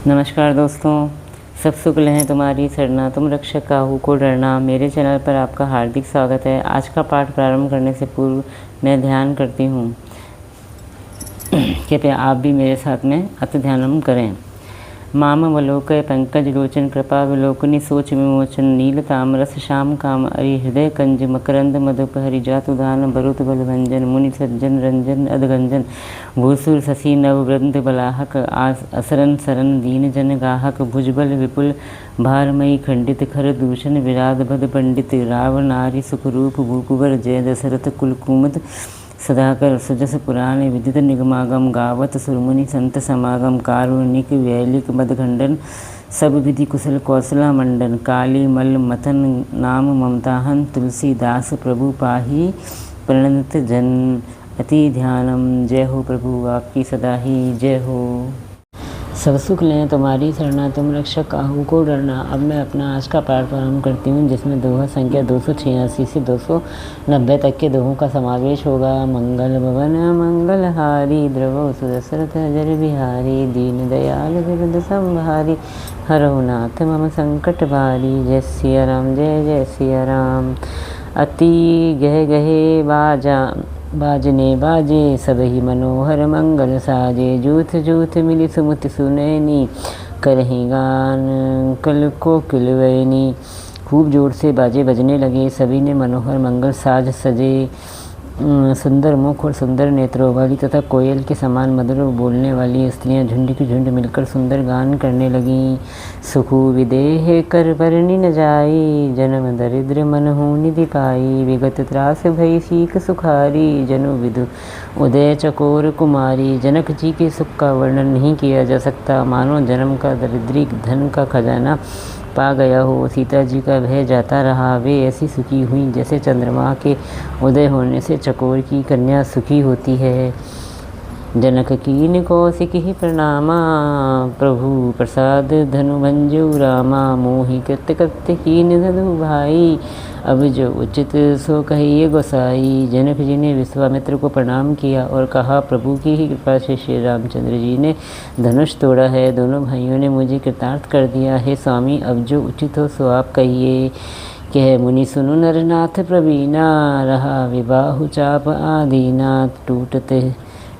नमस्कार दोस्तों, सब शुक्ल हैं तुम्हारी सरना, तुम रक्षक काहू को डरना। मेरे चैनल पर आपका हार्दिक स्वागत है। आज का पाठ प्रारंभ करने से पूर्व मैं ध्यान करती हूँ, कृपया आप भी मेरे साथ में अति ध्यानम करें। मामवलोकय पंकज लोचन कृपा विलोकनी सोच विमोचन नील तामरस श्याम काम अरि हृदय कंज मकरंद मधुपहरि जातुदान बरुत बलभंजन मुनि सज्जन रंजन अधगंजन भूसुर शशि नववृंद बलाहक असरन सरन दीन जन गाहक भुजबल विपुल भारमयी खंडित खर दूषण विराध भद पंडित राव नारी सुखरूप भूकुवर जय दशरथ कुलकुमुद सदाकर सुजस पुराण विदित निगमागम गावत सुरमुनि संत समागम कारुणिक वैलिक मदखंडन सब विधि कुशल कौशला मंडन काली मल मथन नाम ममताहन तुलसीदास प्रभु पाही प्रणत जन अति ध्यानम। जय हो प्रभु आपकी सदा ही जय हो। सब सुख लें तुम्हारी शरणा, तुम रक्षक काहू को डरना। अब मैं अपना आज का पाठ प्रारंभ करती हूँ, जिसमें दोहा संख्या 286 से 290 तक के दोहों का समावेश होगा। मंगल भवन मंगलहारी द्रवो सुदशरथ जर बिहारी दीन दयाल विरुद्ध संहारी हरहु नाथ मम संकट भारी। जय सिया राम जय जय सिया राम। अति गह गहे बाजने बाजे सब ही मनोहर मंगल साजे जूथ जूथ मिली सुमति सुनैनी करही गान कल को किलवैनी। खूब जोर से बाजे बजने लगे, सभी ने मनोहर मंगल साज सजे। सुंदर मुख और सुंदर नेत्रों वाली तथा कोयल के समान मधुर बोलने वाली स्त्रियां झुंड की झुंड मिलकर सुंदर गान करने लगीं। सुखु विदेह कर बरनी न जाई जन्म दरिद्र मनहु निधि पाई। विगत त्रास भई सीख सुखारी जनु विदु उदय चकोर कुमारी। जनक जी के सुख का वर्णन नहीं किया जा सकता, मानो जन्म का दरिद्री धन का खजाना पा गया हो। सीता जी का भय जाता रहा, वे ऐसी सुखी हुई जैसे चंद्रमा के उदय होने से चकोर की कन्या सुखी होती है। जनक कीन कौशिक ही प्रणामा प्रभु प्रसाद धनु भंजु रामा। मोहि कृत्य कृत्य कीन धनु भाई अब जो उचित सो कहिए गोसाई। जनक जी ने विश्वामित्र को प्रणाम किया और कहा, प्रभु की ही कृपा से श्री रामचंद्र जी ने धनुष तोड़ा है, दोनों भाइयों ने मुझे कृतार्थ कर दिया है। स्वामी अब जो उचित हो सो आप कहिए। कह मुनि सुनु नरनाथ प्रवीणा रहा विबाहु चाप आदीना।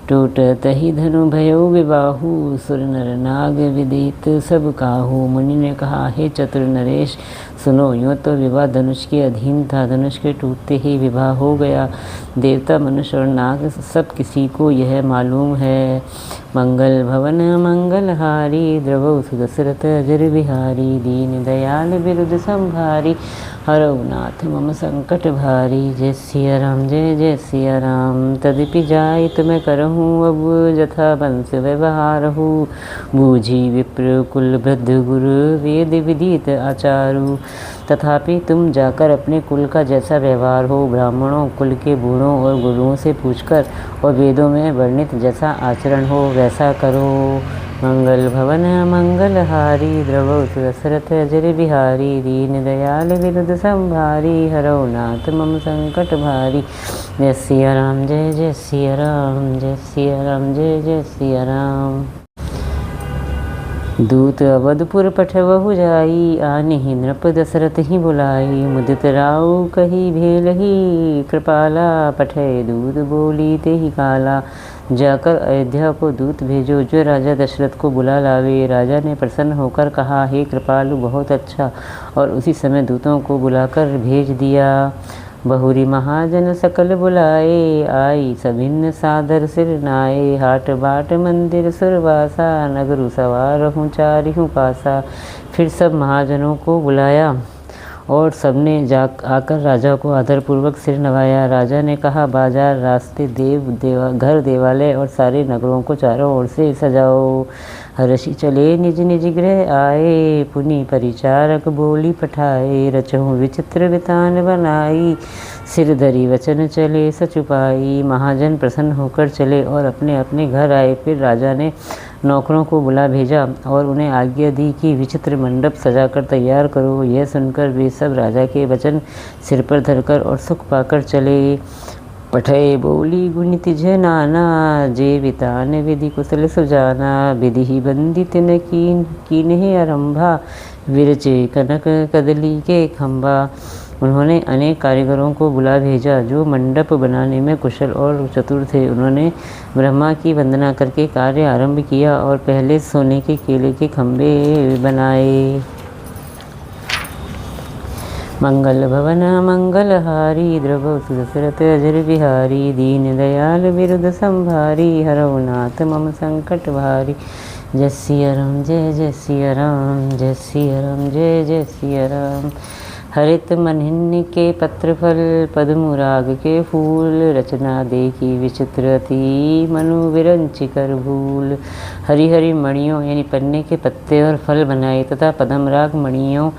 टूटत ही धनु भयो विबाहु सुर नर नाग विदित सब काहू। मुनि ने कहा, हे चतुर नरेश सुनो, यूँ तो विवाह धनुष के अधीन था, धनुष के टूटते ही विवाह हो गया। देवता मनुष्य और नाग सब किसी को यह मालूम है। मंगल भवन मंगलहारी द्रवौ सुदशरथ अजर बिहारी दीन दयाल बिरुद संभारी हरहु नाथ मम संकट भारी। जय सिया राम जय जय सिया राम। तदपि जाय तुम्हें करहूँ अब जथा वंश व्यवहारहु। बूझी विप्र कुल वृद्ध गुरु वेद विदित आचारु। तथापि तुम जाकर अपने कुल का जैसा व्यवहार हो, ब्राह्मणों कुल के बूढ़ों और गुरुओं से पूछकर और वेदों में वर्णित जैसा आचरण हो वैसा करो। मंगल भवन मंगलहारी द्रवौ सुदशरथ अजर बिहारी दीन दयाल विरुद्ध संभारी हरहु नाथ मम संकट भारी। जय सिया राम जय जय सिया राम। जय सिया राम जय जय सिया राम। दूत अवधपुर पठवहु जाई आनिहि नृप दशरथ ही बुलाई। मुदित राउ कही भेलही कृपाला पठय दूत बोली ते ही काला। जाकर अयोध्या को दूत भेजो जो राजा दशरथ को बुला लावे। राजा ने प्रसन्न होकर कहा, हे कृपालु बहुत अच्छा, और उसी समय दूतों को बुलाकर भेज दिया। बहुरी महाजन सकल बुलाए आई सभिन्न सादर सिर नाए। हाट बाट मंदिर सुरवासा नगरु सवार हूँ चारिहूँ पासा। फिर सब महाजनों को बुलाया और सबने आकर राजा को आदरपूर्वक सिर नवाया। राजा ने कहा, बाजार रास्ते घर देवालय और सारे नगरों को चारों ओर से सजाओ। हर्षि चले निज निज गृह आए पुनि परिचारक बोली पठाए। रचहूँ विचित्र वितान बनाई सिर धरी वचन चले सचुपाई। महाजन प्रसन्न होकर चले और अपने अपने घर आए। फिर राजा ने नौकरों को बुला भेजा और उन्हें आज्ञा दी कि विचित्र मंडप सजाकर तैयार करो। यह सुनकर वे सब राजा के वचन सिर पर धरकर और सुख पाकर चले। पठय बोली गुणित नाना, जे वितान विधि कुशल सुजाना। विधि ही बंदित न कीन्हे आरंभा, विरचे कनक कदली के खंभा। उन्होंने अनेक कारीगरों को बुला भेजा जो मंडप बनाने में कुशल और चतुर थे। उन्होंने ब्रह्मा की वंदना करके कार्य आरंभ किया और पहले सोने के केले के खंभे बनाए। मंगल भवन मंगलहारी, द्रवौ सुदशरथ अजर बिहारी। दीन दयाल बिरुद संभारी, हरौ नाथ मम संकट भारी। जय सिया राम जय जय सिया राम, जय सिया राम जय जय सिया राम। हरित मनहिन्य के पत्र फल, पद्मराग के फूल। रचना देखी विचित्र अति, मनु विरंचि कर भूल। हरी हरी मणियों यानी पन्ने के पत्ते और फल बनाए तथा पद्मराग मणियों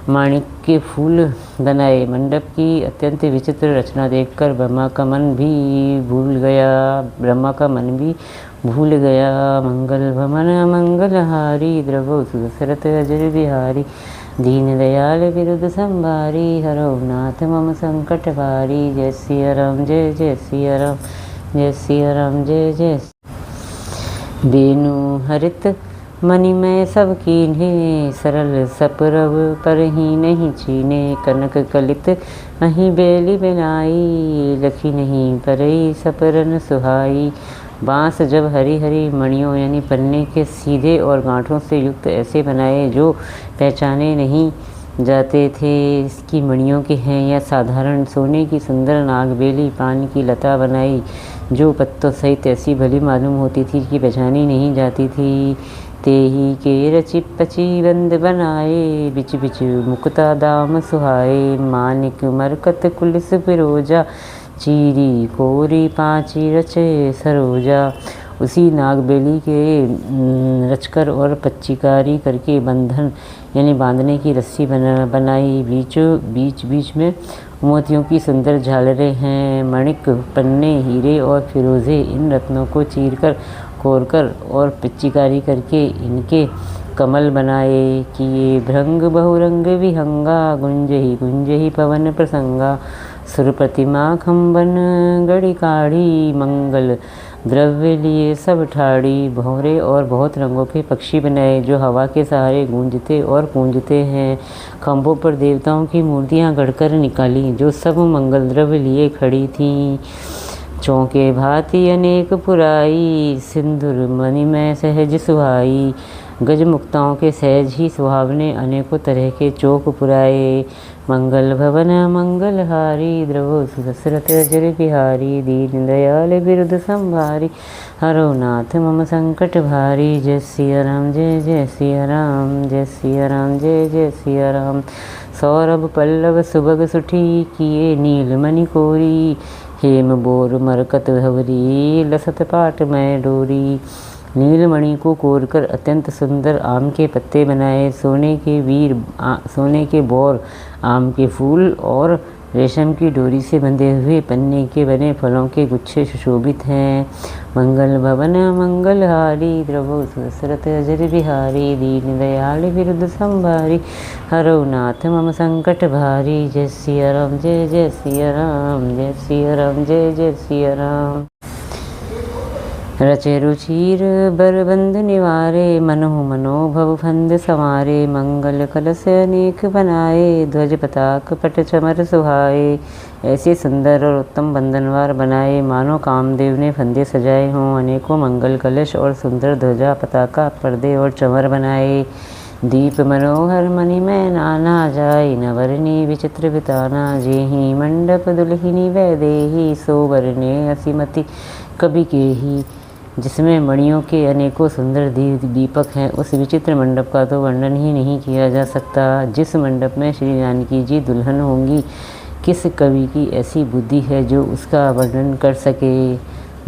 माणिक के फूल बनाए। मंडप की अत्यंत विचित्र रचना देखकर ब्रह्मा का मन भी भूल गया। मंगल भवन मंगलहारी, द्रवौ सुदशरथ अजर बिहारी। दीन दयाल बिरुद संभारी, हरौ नाथ मम संकट भारी। जय सिया राम जय जय सिया राम, जय सिया राम जय जय। बेनु हरित मणिमय सब कीन्हे, सरल सपरव पर ही नहीं छीने। कनक कलित अहीं बेली बनाई, लखी नहीं परई सपरन सुहाई। बाँस जब हरी हरी मणियों यानी पन्ने के सीधे और गांठों से युक्त ऐसे बनाए जो पहचाने नहीं जाते थे इसकी मणियों के हैं या साधारण सोने की सुंदर नागबेली पान की लता बनाई जो पत्तों सहित ऐसी भली मालूम होती थी कि पहचानी नहीं जाती थी। तेही के रचि पची बंद बनाए, बिच बिच मुक्ता दाम सुहाए। मानिक मरकत कुलिस फिरोजा, चीरी कोरी पाँची रचे सरोजा। उसी नागबेली के रचकर और पच्चीकारी करके बंधन यानी बांधने की रस्सी बनाई। बीच बीच में मोतियों की सुंदर झालरें हैं। मणिक पन्ने हीरे और फिरोजे इन रत्नों को चीरकर कोरकर और पिच्चीकारी करके इनके कमल बनाए। किए भृंग बहुरंग विहंगा, गुंज ही पवन प्रसंगा। सुर प्रतिमा खंबन गढ़ी काढ़ी, मंगल द्रव्य लिए सब ठाड़ी। भौरे और बहुत रंगों के पक्षी बनाए जो हवा के सहारे गूंजते और गूंजते हैं। खंभों पर देवताओं की मूर्तियां गढ़कर निकाली जो सब मंगल द्रव्य लिए खड़ी थीं। चौके भांति अनेक पुराई, सिंदूर मणिमय सहज सुहाई। गजमुक्ताओं के सहज ही सुहावने अनेकों तरह के चौक पुराए। मंगल भवन मंगलहारी, द्रवौ सुदशरथ अजर बिहारी। दीन दयाल बिरुद संभारी, हरौ नाथ मम संकट भारी। जय सिया राम जय जय सिया राम, जय सिया राम जय जय सिया राम। सौरभ पल्लव सुभग सुठी, किए नीलमणि कोरी। हेम बोर मरकत धवरी, लसत पाट मैं डोरी। नीलमणि को कोरकर अत्यंत सुंदर आम के पत्ते बनाए। सोने के बोर, आम के फूल और रेशम की डोरी से बंधे हुए पन्ने के बने फलों के गुच्छे सुशोभित हैं। मंगल भवन मंगलहारी, द्रवौ सुदशरथ अजर बिहारी। दीन दयाल बिरुद संभारी, हरौ नाथ मम संकट भारी। जय सिया राम जय जय सिया राम, जय सिया राम जय जय सिया राम। रचे रुचिर बरबंध निवारे, मनो भव फंद संवारे। मंगल कलश अनेक बनाए, ध्वज पताक पट चमर सुहाए। ऐसे सुंदर और उत्तम बंधनवार बनाए मानो कामदेव ने फंदे सजाए हों। अनेकों मंगल कलश और सुंदर ध्वजा पताका पर्दे और चमर बनाए। दीप मनोहर मणिमय नाना, जाय नवरनी विचित्र बिताना। जेहि मंडप दुल्हिनी वैदेही, सो वरने असीमति कवि के ही। जिसमें मणियों के अनेकों सुंदर दीपक हैं उस विचित्र मंडप का तो वर्णन ही नहीं किया जा सकता। जिस मंडप में श्री जानकी जी दुल्हन होंगी, किस कवि की ऐसी बुद्धि है जो उसका वर्णन कर सके।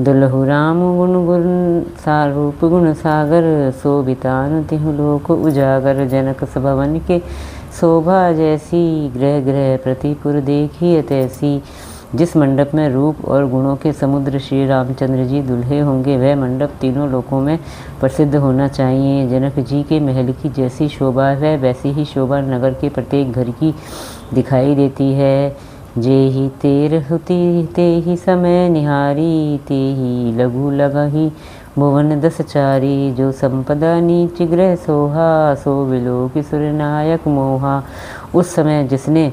दुल्हु राम गुण सारूप गुण सागर, शोभितानु तिहु लोक उजागर। जनक भवन के शोभा जैसी, ग्रह ग्रह प्रतिपुर देखिए तैसी। जिस मंडप में रूप और गुणों के समुद्र श्री रामचंद्र जी दुल्हे होंगे वह मंडप तीनों लोकों में प्रसिद्ध होना चाहिए। जनक जी के महल की जैसी शोभा है वैसी ही शोभा नगर के प्रत्येक घर की दिखाई देती है। जेहि तेरहुति तेहि समय निहारी, तेहि लघु लगहि भुवन दस चारी। जो संपदा नीच ग्रह सोहा, सो विलोकि सुर नायक मोहा। उस समय जिसने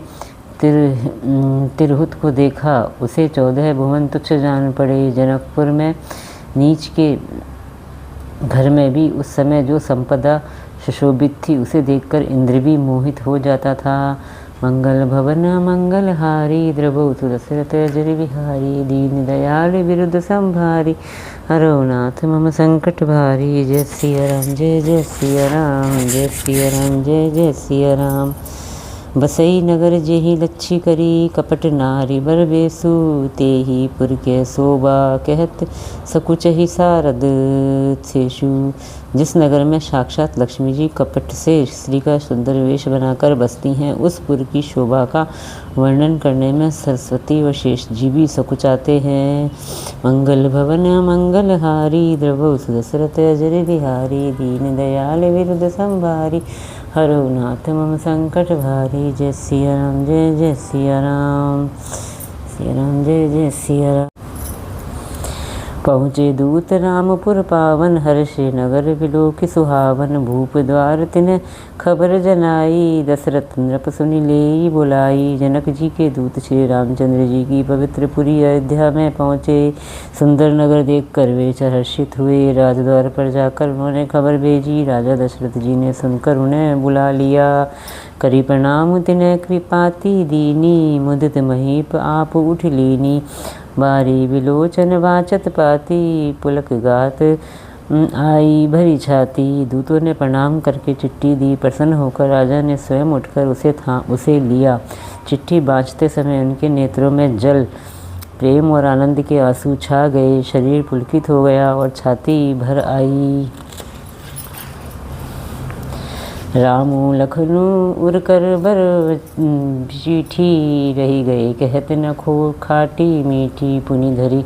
तिरहुत को देखा, उसे 14 भुवन तुच्छ जान पड़े। जनकपुर में नीच के घर में भी उस समय जो संपदा सुशोभित थी, उसे देखकर इंद्र भी मोहित हो जाता था। मंगल भवन मंगलहारी, द्रवहु दशरथ अजर बिहारी। दीन दयाल बिरुद संभारी, हरौ नाथ मम संकट भारी। जय सिया राम जय जय सिया राम, जय सिया राम जय जय सिया राम। बसई नगर जेहि लच्छी करी, कपट नारी बर बेसु। तेहि पुर के शोभा कहत सकुचहि सारद सेशु। जिस नगर में साक्षात लक्ष्मी जी कपट से स्त्री का सुंदर वेश बनाकर बसती हैं, उस पुर की शोभा का वर्णन करने में सरस्वती व शेष जी भी सकुचाते हैं। मंगल भवन मंगलहारी, द्रवहु दशरथ अजर बिहारी। दीन दयाल बिरुद संभारी, हरौ नाथ मम संकट भारी। जय सिया राम जय जय सिया राम, सिया राम जय जय सिया राम। पहुँचे दूत रामपुर पावन, हर्षे नगर बिलोकि सुहावन। भूप द्वार तिन्ह खबर जनाई, दशरथ नृप सुनि लेई बुलाई। जनक जी के दूत श्री रामचंद्र जी की पवित्र पुरी अयोध्या में पहुँचे। सुंदर नगर देखकर वे हर्षित हुए। राजद्वार पर जाकर उन्होंने खबर भेजी। राजा दशरथ जी ने सुनकर उन्हें बुला लिया। करी प्रणाम तिन्ह कृपाति दीनी, मुदित महीप आप उठ लीनी। बारी विलोचन वाचत पाती, पुलक गात आई भरी छाती। दूतों ने प्रणाम करके चिट्ठी दी। प्रसन्न होकर राजा ने स्वयं उठकर उसे लिया। चिट्ठी बाँचते समय उनके नेत्रों में जल, प्रेम और आनंद के आंसू छा गए। शरीर पुलकित हो गया और छाती भर आई। रामू लखनू उड़कर बर चिट्ठी, रही गए कहत न खो खाटी मीठी। पुनि धरी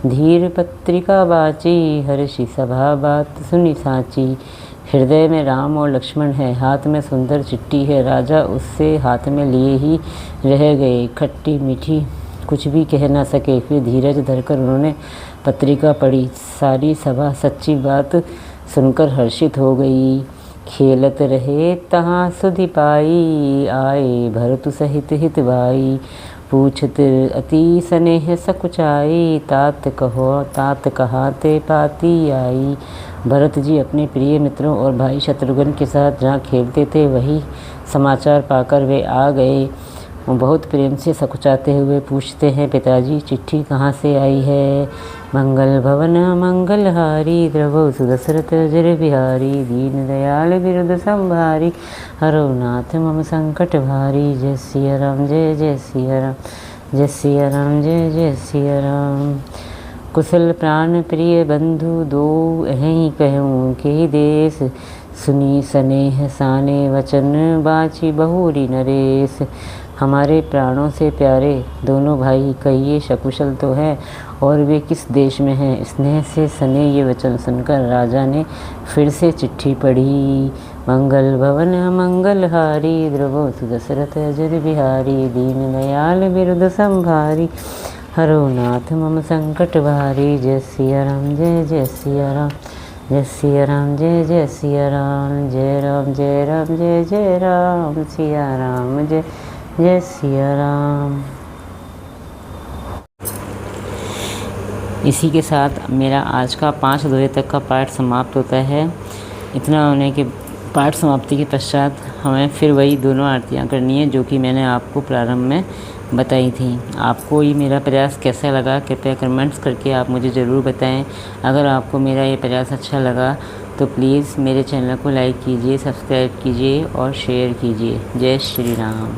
धीर पत्रिका बाची, हर्षि सभा बात सुनि साची। हृदय में राम और लक्ष्मण है, हाथ में सुंदर चिट्ठी है। राजा उससे हाथ में लिए ही रह गए। खट्टी मीठी कुछ भी कह न सके। फिर धीरज धरकर उन्होंने पत्रिका पढ़ी। सारी सभा सच्ची बात सुनकर हर्षित हो गई। खेलत रहे तहाँ सुधि पाई, आए भरतु सहित हित भाई। पूछत अति स्नेह सकुचाई, तात कहाते पाती आई। भरत जी अपने प्रिय मित्रों और भाई शत्रुघ्न के साथ जहाँ खेलते थे, वही समाचार पाकर वे आ गए। बहुत प्रेम से सकुचाते हुए पूछते हैं, पिताजी चिट्ठी कहाँ से आई है? मंगल भवन मंगलहारी, द्रवहु दशरथ अजर बिहारी। दीन दयाल बिरुद संभारी, हरौ नाथ मम संकट भारी। जय सिया राम जय जय सिया राम, जय सिया राम जय जय सिया राम। कुशल प्राण प्रिय बंधु दो अहीं कहूँ के देश। सुनी स्नेह साने वचन, बाची बहुरी नरेश। हमारे प्राणों से प्यारे दोनों भाई कहिए सकुशल तो है, और वे किस देश में हैं? स्नेह से सने ये वचन सुनकर राजा ने फिर से चिट्ठी पढ़ी। मंगल भवन मंगलहारी, द्रवहु दशरथ अजर बिहारी। दीन दयाल बिरुद संभारी, हरौ नाथ मम संकट भारी। जय सिया राम जय जय सिया राम, जय सिया राम जय जय सिया राम। जय राम जय राम जय जय राम, सिया राम जय जय सिया राम। इसी के साथ मेरा आज का 5 अध्याय तक का पाठ समाप्त होता है। इतना होने के पाठ समाप्ति के पश्चात हमें फिर वही दोनों आरतियाँ करनी है जो कि मैंने आपको प्रारंभ में बताई थी। आपको ये मेरा प्रयास कैसा लगा, कृपया कमेंट्स करके आप मुझे ज़रूर बताएं। अगर आपको मेरा ये प्रयास अच्छा लगा तो प्लीज़ मेरे चैनल को लाइक कीजिए, सब्सक्राइब कीजिए और शेयर कीजिए। जय श्री राम।